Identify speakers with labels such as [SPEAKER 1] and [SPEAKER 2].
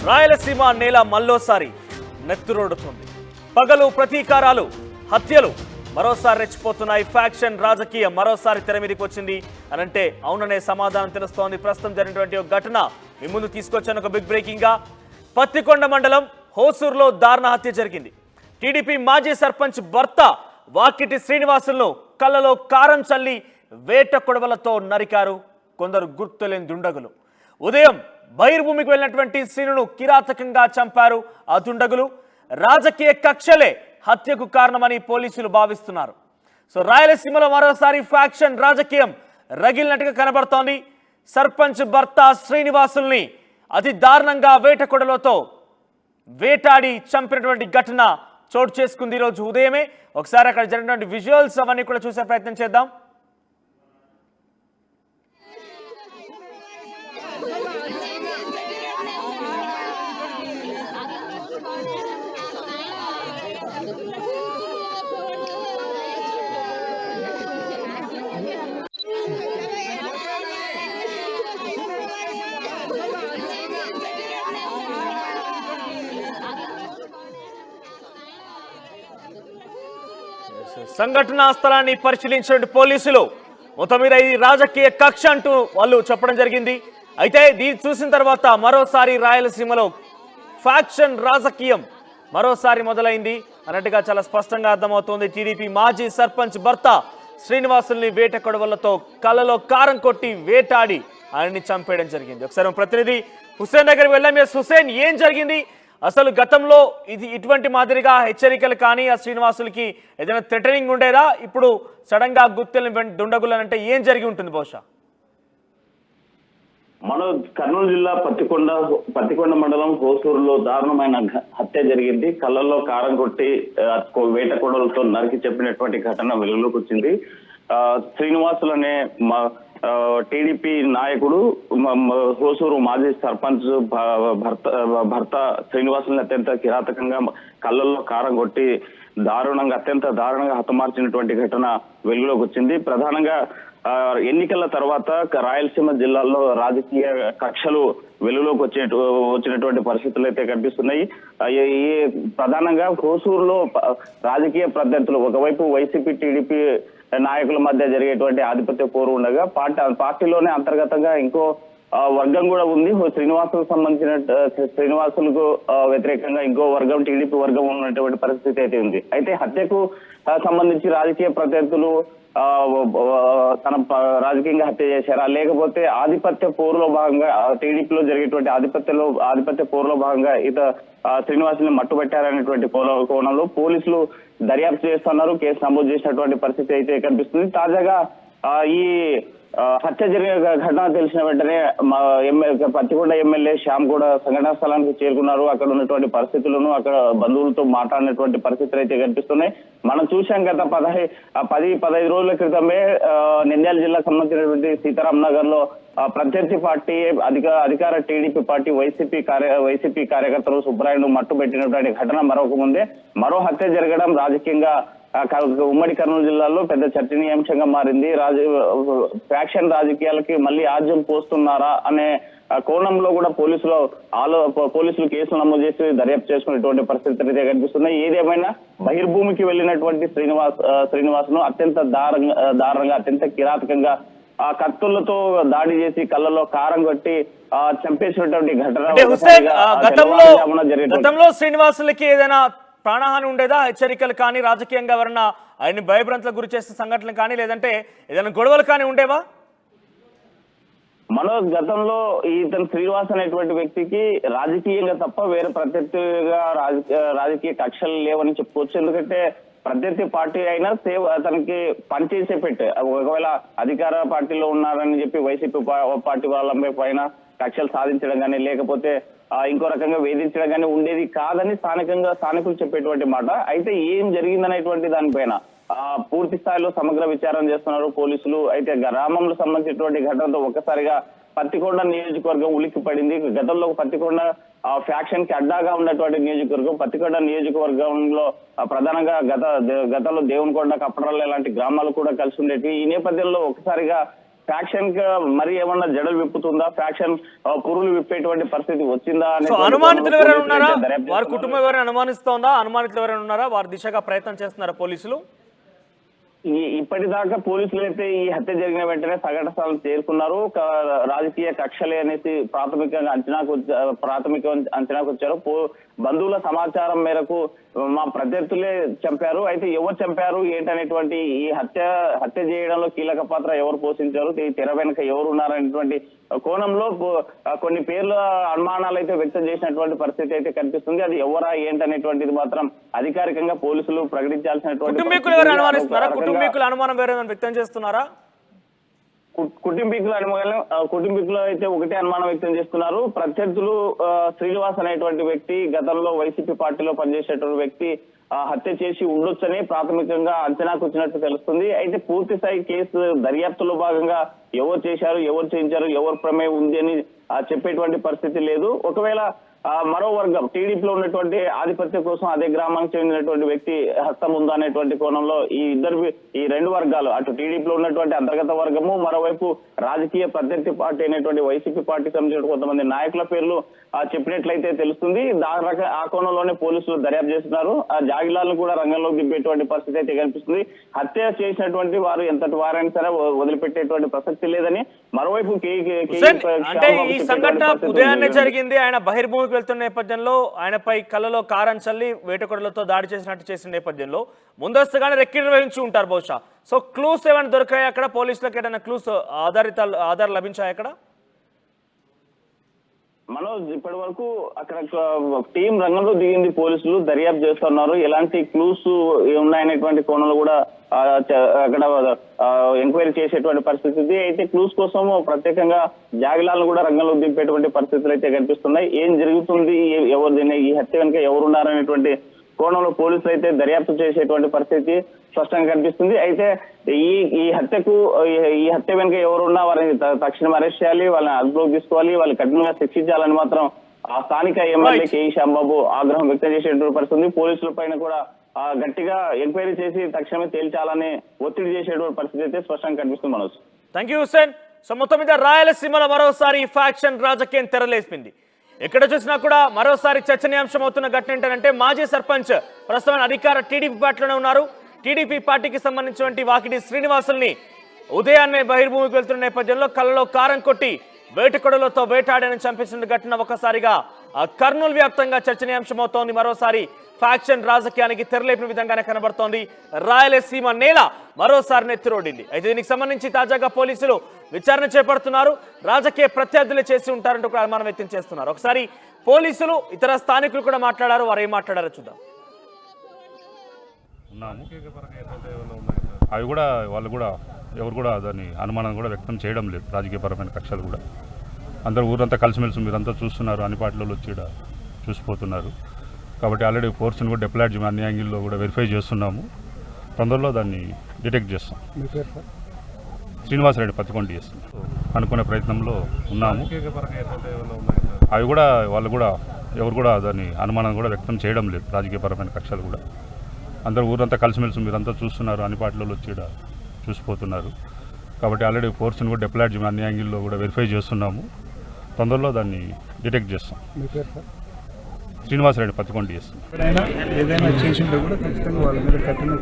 [SPEAKER 1] రాయలసీమ నేల మల్లోసారి నెత్తురోడుతుంది. పగలు ప్రతీకారాలు, హత్యలు మరోసారి రెచ్చిపోతున్నాయి. ఫ్యాక్షన్ రాజకీయం మరోసారి తెర మీదకి వచ్చింది అనంటే అవుననే సమాధానం తెలుస్తోంది. ప్రస్తుతం జరిగినటువంటి ఒక ఘటన మీ ముందు తీసుకొచ్చాను. ఒక బిగ్ బ్రేకింగ్ గా పత్తికొండ మండలం హోసూరులో దారుణ హత్య జరిగింది. టీడీపీ మాజీ సర్పంచ్ భర్త వాకిటి శ్రీనివాసులను కళ్ళలో కారం చల్లి వేట కొడవలతో నరికారు కొందరు గుర్తులేని దుండగులు. ఉదయం బహిర్భూమికి వెళ్ళినటువంటి శ్రీనును కిరాతకంగా చంపారు ఆ దుండగులు. రాజకీయ కక్షలే హత్యకు కారణమని పోలీసులు భావిస్తున్నారు. సో రాయలసీమలో మరోసారి ఫ్యాక్షన్ రాజకీయం రగిలినట్టుగా కనబడుతోంది. సర్పంచ్ భర్త శ్రీనివాసుల్ని అతి దారుణంగా వేట కొడవలతో వేటాడి చంపినటువంటి ఘటన చోటు చేసుకుంది ఈరోజు ఉదయమే. ఒకసారి అక్కడ జరిగినటువంటి విజువల్స్ అవన్నీ కూడా చూసే ప్రయత్నం చేద్దాం. సంఘటనా స్థలాన్ని పరిశీలించిన పోలీసులు మొత్తం మీద ఇది రాజకీయ కక్ష అంటూ వాళ్ళు చెప్పడం జరిగింది. అయితే దీన్ని చూసిన తర్వాత మరోసారి రాయలసీమలో ఫ్యాక్షన్ రాజకీయం మరోసారి మొదలైంది అన్నట్టుగా చాలా స్పష్టంగా అర్థమవుతోంది. టీడీపీ మాజీ సర్పంచ్ భర్త శ్రీనివాసుల్ని వేట కొడవలతో కళ్ళలో కారం కొట్టి వేటాడి ఆయన్ని చంపేయడం జరిగింది. ఒకసారి ప్రతినిధి హుసేన్ దగ్గరికి వెళ్ళాం. హుసేన్, ఏం జరిగింది అసలు? గతంలో ఇటువంటి మాదిరిగా హెచ్చరికలు కానీ ఆ శ్రీనివాసులకి ఏదైనా థ్రెటనింగ్ ఉండేదా? ఇప్పుడు సడన్ గా గుర్తులు దుండగులంటే ఏం జరిగి ఉంటుంది బహుశా?
[SPEAKER 2] మన కర్నూలు జిల్లా పత్తికొండ మండలం హోసూరులో దారుణమైన హత్య జరిగింది. కళ్ళల్లో కారం కొట్టి వేట కొడవలతో నరికి చెప్పినటువంటి ఘటన వెలుగులోకి వచ్చింది. శ్రీనివాసులు అనే టీడీపీ నాయకుడు హోసూరు మాజీ సర్పంచ్ భర్త శ్రీనివాసుల్ని అత్యంత కిరాతకంగా కళ్ళల్లో కారం కొట్టి అత్యంత దారుణంగా హతమార్చినటువంటి ఘటన వెలుగులోకి వచ్చింది. ప్రధానంగా ఎన్నికల తర్వాత రాయలసీమ జిల్లాల్లో రాజకీయ కక్షలు వెలుగులోకి వచ్చినటువంటి పరిస్థితులు అయితే కనిపిస్తున్నాయి. ప్రధానంగా హోసూరులో రాజకీయ ప్రత్యర్థులు ఒకవైపు వైసీపీ టీడీపీ నాయకుల మధ్య జరిగేటువంటి ఆధిపత్య పోరు ఉండగా పార్టీలోనే అంతర్గతంగా ఇంకో వర్గం కూడా ఉంది. శ్రీనివాసులకు వ్యతిరేకంగా ఇంకో వర్గం టీడీపీ వర్గం ఉన్నటువంటి పరిస్థితి అయితే ఉంది. అయితే హత్యకు సంబంధించి రాజకీయ ప్రత్యర్థులు తన రాజకీయంగా హత్య చేశారా, లేకపోతే ఆధిపత్య పోరులో భాగంగా టీడీపీలో జరిగేటువంటి ఆధిపత్య పోరులో భాగంగా శ్రీనివాసుని మట్టుబెట్టారనేటువంటి కోణంలో పోలీసులు దర్యాప్తు చేస్తున్నారు. కేసు నమోదు చేసినటువంటి పరిస్థితి అయితే కనిపిస్తుంది. తాజాగా ఈ హత్య జరిగిన ఘటన తెలిసిన వెంటనే పత్తికొండ ఎమ్మెల్యే శ్యామ్ కూడా సంఘటనా స్థలానికి చేరుకున్నారు. అక్కడ ఉన్నటువంటి పరిస్థితులను, అక్కడ బంధువులతో మాట్లాడినటువంటి పరిస్థితులు అయితే కనిపిస్తున్నాయి. మనం చూసాం గత 10-15 రోజుల క్రితమే నంద్యాల జిల్లాకు సంబంధించినటువంటి సీతారాం నగర్ లో ప్రత్యర్థి పార్టీ అధికార టీడీపీ పార్టీ వైసీపీ కార్యకర్తలు సుబ్బరాయుడు మట్టుబెట్టినటువంటి ఘటన మరొక ముందే మరో హత్య జరగడం రాజకీయంగా ఉమ్మడి కర్నూలు జిల్లాలో పెద్ద చర్చనీయాంశంగా మారింది. ఫ్యాక్షన్ రాజకీయాలకి మళ్ళీ ఆజ్యం పోస్తున్నారా అనే కోణంలో కూడా పోలీసులు కేసులు నమోదు చేసి దర్యాప్తు చేసుకునేటువంటి పరిస్థితులు అయితే కనిపిస్తున్నాయి. ఏదేమైనా బహిర్భూమికి వెళ్ళినటువంటి శ్రీనివాసును అత్యంత దారుణంగా అత్యంత కిరాతకంగా కత్తులతో దాడి చేసి కళ్ళలో కారం కొట్టి చంపేసినటువంటి
[SPEAKER 1] గతంలో శ్రీనివాసులకి ఏదైనా ప్రాణహాని ఉండేదా? హెచ్చరికలు కానీ రాజకీయంగా ఎవరన్నా ఆయన్ని భయభ్రాంతులకు గురి చేసిన సంఘటనలు కానీ లేదంటే ఏదైనా గొడవలు కానీ ఉండేవా?
[SPEAKER 2] గతంలో ఇతను శ్రీనివాస్ అనేటువంటి వ్యక్తికి రాజకీయంగా తప్ప వేరే ప్రత్యర్థిగా రాజకీయ కక్షలు లేవని చెప్పుకోవచ్చు. ఎందుకంటే ప్రత్యర్థి పార్టీ అయినా తనకి పనిచేసే ఒకవేళ అధికార పార్టీలో ఉన్నారని చెప్పి వైసీపీ పార్టీ వాళ్ళ పైన కక్షలు సాధించడం కానీ లేకపోతే ఇంకో రకంగా వేధించడం కానీ ఉండేది కాదని స్థానికులు చెప్పేటువంటి మాట. అయితే ఏం జరిగిందనేటువంటి దానిపైన పూర్తి స్థాయిలో సమగ్ర విచారణ చేస్తున్నారు పోలీసులు. అయితే గ్రామంలో సంబంధించినటువంటి ఘటనతో ఒక్కసారిగా పత్తికొండ నియోజకవర్గం ఉలిక్కి పడింది. గతంలో పత్తికొండ ఫ్యాక్షన్ కి అడ్డాగా ఉన్నటువంటి నియోజకవర్గం పత్తికొండ నియోజకవర్గంలో ప్రధానంగా గతంలో దేవునికొండ, కప్పడల్ల లాంటి గ్రామాలు కూడా కలిసి ఉండేవి. ఈ నేపథ్యంలో ఒకసారిగా ఫ్యాక్షన్ మరి ఏమన్నా జడలు విప్పుతుందా, ఫ్యాక్షన్ పురులు విప్పేటువంటి పరిస్థితి వచ్చిందా
[SPEAKER 1] సో అనుమానితులు ఎవరైనా ఉన్నారా, వారి కుటుంబం ఎవరైనా అనుమానిస్తోందా, అనుమానితులు ఎవరైనా ఉన్నారా, వారి దిశగా ప్రయత్నం చేస్తున్నారా పోలీసులు?
[SPEAKER 2] ఇప్పటిదాకా పోలీసులు అయితే ఈ హత్య జరిగిన వెంటనే సంఘటన స్థలం చేరుకున్నారు. రాజకీయ కక్షలే అనేసి ప్రాథమికంగా అంచనాకు వచ్చారు. బంధువుల సమాచారం మేరకు మా ప్రత్యర్థులే చంపారు, అయితే ఎవరు చంపారు ఏంటనేటువంటి ఈ హత్య చేయడంలో కీలక పాత్ర ఎవరు పోషించారు, తెర వెనుక ఎవరు ఉన్నారనేటువంటి కోణంలో కొన్ని పేర్ల అనుమానాలు అయితే వ్యక్తం చేసినటువంటి పరిస్థితి అయితే కనిపిస్తుంది. అది ఎవరా ఏంటనేటువంటిది మాత్రం అధికారికంగా పోలీసులు ప్రకటించాల్సినటువంటి
[SPEAKER 1] కుటుంబీకుల అనుమానం వేరే వ్యక్తం చేస్తున్నారా?
[SPEAKER 2] కుటుంబీకులు అయితే ఒకటే అనుమానం వ్యక్తం చేస్తున్నారు. ప్రత్యర్థులు శ్రీనివాస్ అనేటువంటి వ్యక్తి గతంలో వైసీపీ పార్టీలో పనిచేసేటువంటి వ్యక్తి హత్య చేసి ఉండొచ్చని ప్రాథమికంగా అంచనాకు వచ్చినట్టు తెలుస్తుంది. అయితే పూర్తి స్థాయి కేసు దర్యాప్తులో భాగంగా ఎవరు చేశారు, ఎవరు చేయించారు, ఎవరు ప్రమేయం ఉంది అని చెప్పేటువంటి పరిస్థితి లేదు. ఒకవేళ మరో వర్గం టీడీపీలో ఉన్నటువంటి ఆధిపత్యం కోసం అదే గ్రామానికి చెందినటువంటి వ్యక్తి హస్తం ఉందా అనేటువంటి కోణంలో ఈ రెండు వర్గాలు, అటు టీడీపీలో ఉన్నటువంటి అంతర్గత వర్గము, మరోవైపు రాజకీయ ప్రత్యర్థి పార్టీ అయినటువంటి వైసీపీ పార్టీకి సంబంధించిన కొంతమంది నాయకుల పేర్లు చెప్పినట్లయితే తెలుస్తుంది. ఆ కోణంలోనే పోలీసులు దర్యాప్తు చేస్తున్నారు. ఆ జాగిలాలను కూడా రంగంలోకి దింపేటువంటి పరిస్థితి అయితే కనిపిస్తుంది. హత్య చేసినటువంటి వారు ఎంతటి వారైనా సరే వదిలిపెట్టేటువంటి ప్రసక్తి లేదని, మరోవైపు
[SPEAKER 1] అంటే ఈ సంఘటన ఉదయాన్నే జరిగింది. ఆయన బహిర్భూమికి వెళ్తున్న నేపథ్యంలో ఆయనపై కళ్ళలో కారం చల్లి వేటకొడలతో దాడి చేసిన నేపథ్యంలో ముందస్తుగానే రెక్కి నిర్వహించి ఉంటారు బహుశా. సో క్లూస్ ఏమైనా దొరికాయి అక్కడ, పోలీసులకు ఏదైనా క్లూస్ ఆధారాలు లభించాయి అక్కడ?
[SPEAKER 2] మనోజ్, ఇప్పటి వరకు అక్కడ టీం రంగంలో దిగింది, పోలీసులు దర్యాప్తు చేస్తున్నారు. ఎలాంటి క్లూస్ ఉన్నాయనేటువంటి కోణంలో కూడా అక్కడ ఎంక్వైరీ చేసేటువంటి పరిస్థితి. అయితే క్లూస్ కోసం ప్రత్యేకంగా జాగిలాలను కూడా రంగంలోకి దింపేటువంటి పరిస్థితులు అయితే కనిపిస్తున్నాయి. ఏం జరుగుతుంది, ఈ హత్య వెనుక ఎవరున్నారనేటువంటి కోణంలో పోలీసులు అయితే దర్యాప్తు చేసేటువంటి పరిస్థితి స్పష్టంగా కనిపిస్తుంది. అయితే ఈ హత్య వెనుక ఎవరున్నా వారిని తక్షణం అరెస్ట్ చేయాలి, వాళ్ళని అదుపులోకి తీసుకోవాలి, వాళ్ళు కఠినంగా శిక్షించాలని మాత్రం ఆ స్థానిక ఎమ్మెల్యే కేఈ శ్యాంబాబు ఆగ్రహం వ్యక్తం చేసేటువంటి పరిస్థితి. పోలీసుల పైన కూడా గట్టిగా ఎంక్వైరీ చేసి తక్షణమే తేల్చాలని ఒత్తిడి చేసేటువంటి పరిస్థితి అయితే స్పష్టంగా కనిపిస్తుంది. Manoj,
[SPEAKER 1] thank you Hussain. So మొత్తం మీద రాయలసీమలో మరోసారి ఫ్యాక్షన్ రాజకీయం తెరలేసింది. ఎక్కడ చూసినా కూడా మరోసారి చర్చనీయాంశం అవుతున్న ఘటన ఏంటంటే మాజీ సర్పంచ్ ప్రస్తుతం అధికార టీడీపీ పార్టీలోనే ఉన్నారు. టీడీపీ పార్టీకి సంబంధించినటువంటి వాకిటి శ్రీనివాసుల్ని ఉదయాన్నే బహిర్భూమికి వెళ్తున్న నేపథ్యంలో కళ్ళలో కారం కొట్టి వేటకొడలతో వేటాడని చంపేసిన ఘటన ఒకసారిగా కర్నూలు వ్యాప్తంగా చర్చనీయాంశం అవుతోంది. మరోసారి ఫ్యాక్షన్ రాజకీయానికి తెరలేపిన విధంగానే కనబడుతోంది. రాయలసీమ నేల మరోసారి నెత్తిరోడింది. అయితే దీనికి సంబంధించి తాజాగా పోలీసులు విచారణ చేపడుతున్నారు. రాజకీయ ప్రత్యర్థులే చేసి ఉంటారంటూ కూడా అనుమానం వ్యక్తం చేస్తున్నారు. ఒకసారి పోలీసులు ఇతర స్థానికులు కూడా మాట్లాడారు, వారు ఏం మాట్లాడారో చూద్దాం.
[SPEAKER 3] అవి కూడా వాళ్ళు కూడా ఎవరు కూడా దాన్ని అనుమానం కూడా వ్యక్తం చేయడం లేదు. రాజకీయపరమైన కక్షలు కూడా అందరూ ఊరంతా కలిసిమెలిసి మీరంతా చూస్తున్నారు, అన్ని పార్టీలలో వచ్చి చూసిపోతున్నారు. కాబట్టి ఆల్రెడీ ఫోర్స్ని కూడా డిప్లాయ్ అన్ని యాంగిల్లో కూడా వెరిఫై చేస్తున్నాము. తొందరలో దాన్ని డిటెక్ట్ చేస్తాం. శ్రీనివాసరెడ్డి పత్తికొండ చేస్తాం అనుకునే ప్రయత్నంలో ఉన్నాము. అవి కూడా వాళ్ళు కూడా ఎవరు కూడా దాన్ని అనుమానం కూడా వ్యక్తం చేయడం లేదు. రాజకీయపరమైన కక్షలు కూడా అందరూ ఊరంతా కలిసిమెలిసి మీరంతా చూస్తున్నారు, అన్ని పార్టీలలో వచ్చి చూసిపోతున్నారు. కాబట్టి ఆల్రెడీ ఫోర్స్ని కూడా డిప్లాయ్ అన్ని యాంగిల్లో కూడా వెరిఫై చేస్తున్నాము. తొందరలో దాన్ని డిటెక్ట్ చేస్తాం. శ్రీనివాసరెడ్డి పత్తికొండ చేస్తాం.
[SPEAKER 4] ఏదైనా చేసింటే కూడా ఖచ్చితంగా వాళ్ళ మీద కఠిన